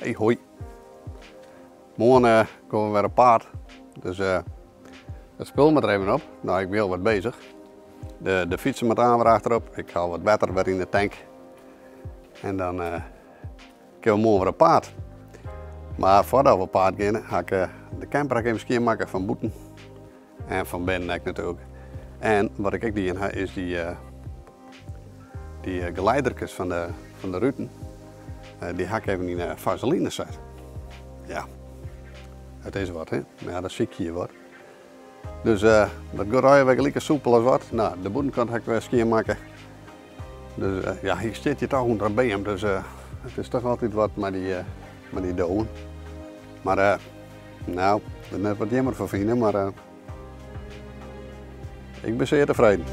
Hey, hoi. Morgen komen we weer op paard. Dus het spul moet er even op. Nou, ik ben heel wat bezig. De fietsen moet aan weer achterop. Ik haal wat water weer in de tank. En dan kunnen we morgen weer op paard. Maar voordat we op paard gaan, ga ik de camper even schoonmaken van boeten. En van binnen natuurlijk. En wat ik ook die in heb, is die geleidertjes van de ruten. Die ga ik even in vaseline zetten. Ja, het is wat, hè? Maar ja, dat zie ik hier wat. Dus dat gaat eigenlijk lekker soepel als wat. Nou, de boetenkant ga ik weer schoonmaken. Dus ja, hier zit je toch onder een BM, dus het is toch altijd wat met die doden. Maar nou, ik ben net wat jammer voor vinden, maar ik ben zeer tevreden.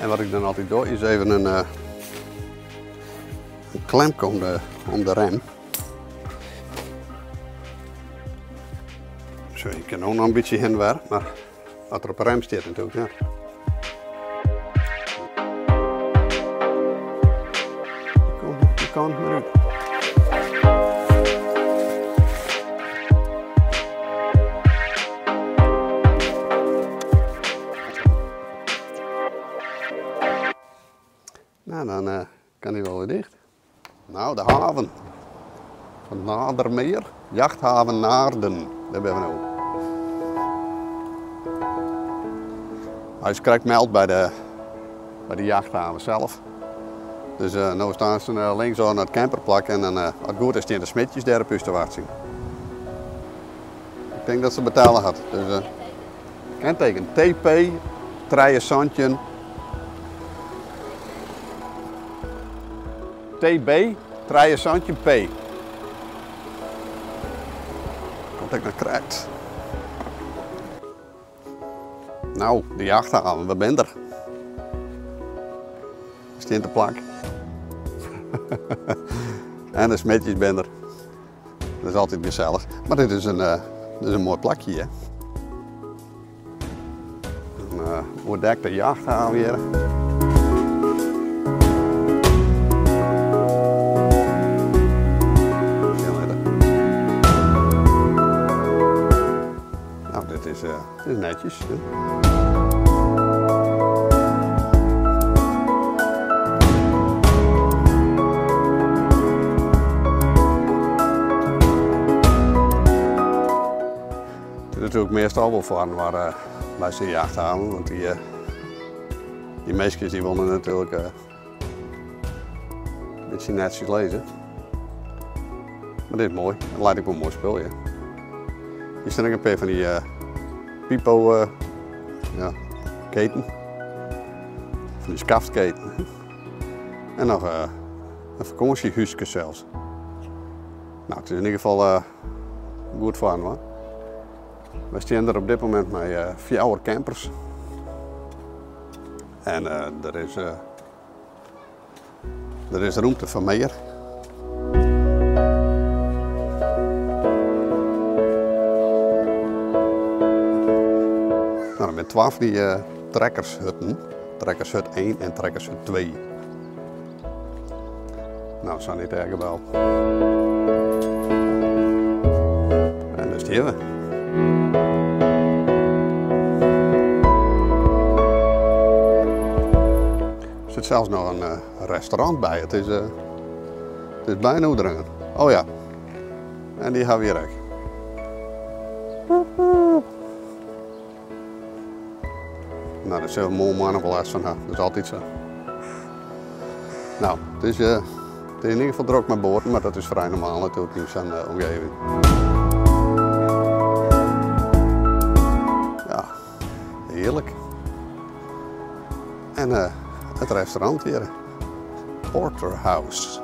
En wat ik dan altijd doe, is even een klem om de rem. Zo, je kan ook nog een beetje heen weer, maar wat er op een rem staat natuurlijk, ja. Je kan maar uit. Nou, dan kan hij wel weer dicht. Nou, de haven van Nadermeer, jachthaven Naarden, daar ben we nu. Hij is correct meld bij de jachthaven zelf. Dus nu staan ze links aan het camperplak en dan, als het goed is, de smitjes daar op te wachten. Ik denk dat ze betalen had. Dus kenteken TP, treien Santje. TB, treien Santje P. Komt ik naar krijgt. Nou, de jachthaven, we zijn er. Is die in de plak? En de smetjes ben er. Dat is altijd gezellig. Maar dit is een mooi plakje, hè. Een oordekte jachthaven weer. Nou, dit is netjes. Hè. Natuurlijk meestal wel van waar bij ze jachthaven, want die meisjes die willen natuurlijk een beetje netjes lezen. Maar dit is mooi, dat lijkt ook wel een mooi spul. Ja. Hier staan ook een paar van die pipo ja, keten, van die skaftketen. En nog een vakantiehuisje zelfs. Nou, het is in ieder geval goed voor hoor. We staan er op dit moment met 4 campers. En er is ruimte voor meer. Nou, met 12 die trekkershutten. Trekkershut 1 en trekkershut 2. Nou, dat zijn niet erg wel. En dus die hebben we. Er zit zelfs nog een restaurant bij. Het is bijna Oedringen. Oh ja, en die gaan we hier ook. Nou, daar zijn we mooi man op wel les van. Dat is altijd zo. Nou, het is in ieder geval druk met boord, maar dat is vrij normaal natuurlijk in zijn omgeving. Heerlijk. En het restaurant hier. Porterhouse.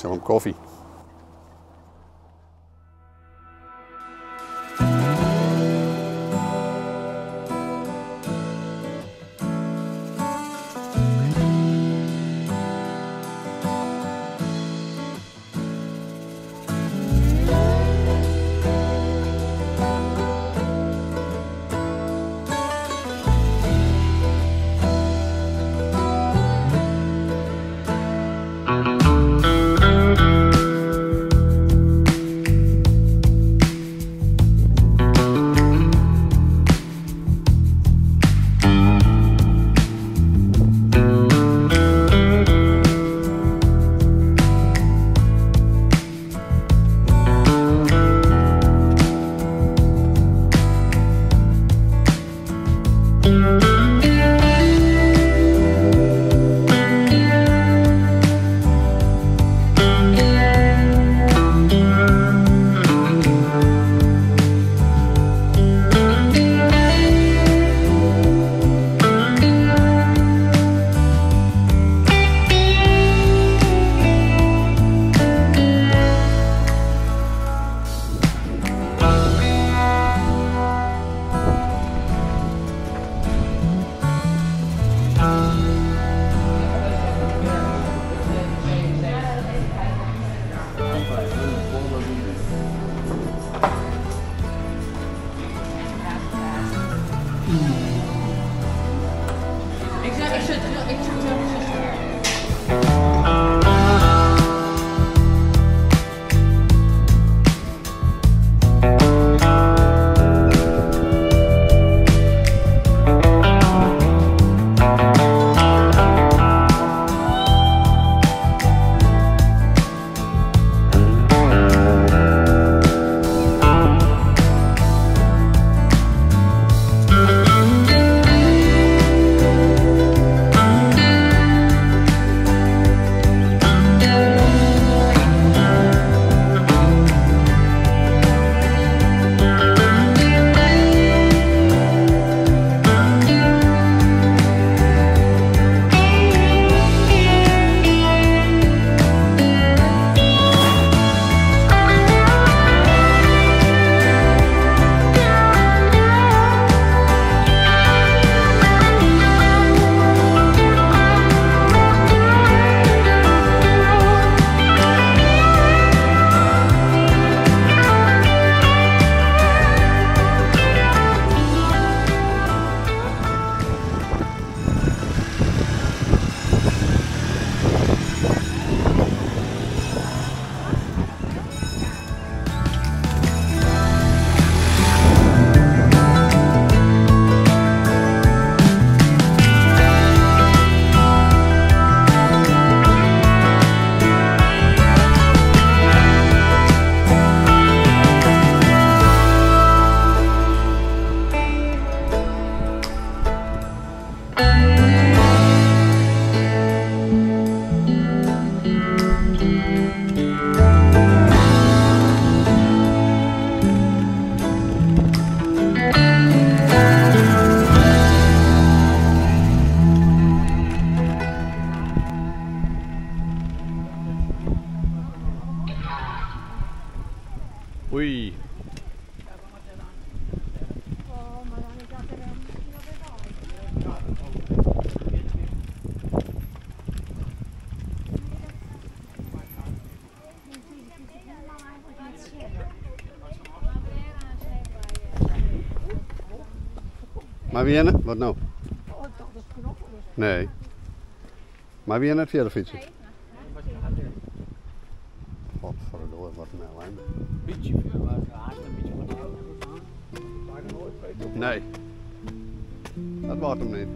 speciaal om koffie. Ui. Maar wie in? Wat nou? Nee. Maar wie in het verder fietsen? Godverdomme, wat een ellende. Nee. Dat wordt hem niet.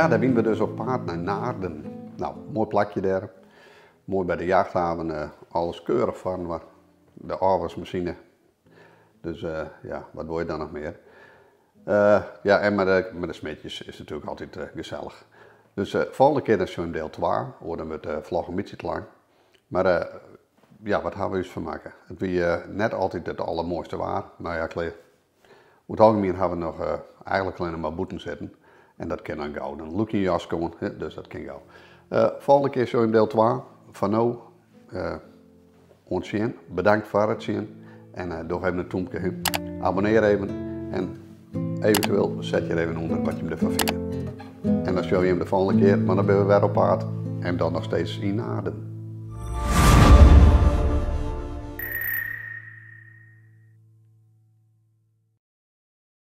daar zijn we dus op paard naar Naarden. Nou, mooi plakje daar. Mooi bij de jachthaven, alles keurig van waar. De afwasmachine. Dus ja, wat wil je dan nog meer? Ja, en met de smetjes is het natuurlijk altijd gezellig. Dus volgende keer is zo'n deel 2, worden we het vlog een beetje te lang. Maar ja, wat gaan we dus van maken? Het is net altijd het allermooiste waar, maar ja, over het algemeen hebben we nog eigenlijk alleen maar boeten zitten. En dat kan dan gauw. Dan look je jas komen, dus dat kan gauw. Volgende keer zo'n deel 2. Van nu, ons zien. Bedankt voor het zien. En doe even een toempje in. Abonneer even. En eventueel zet je er even onder wat je ervan vindt. En dan show je hem de volgende keer, maar dan ben we weer op paard. En dan nog steeds in Naarden.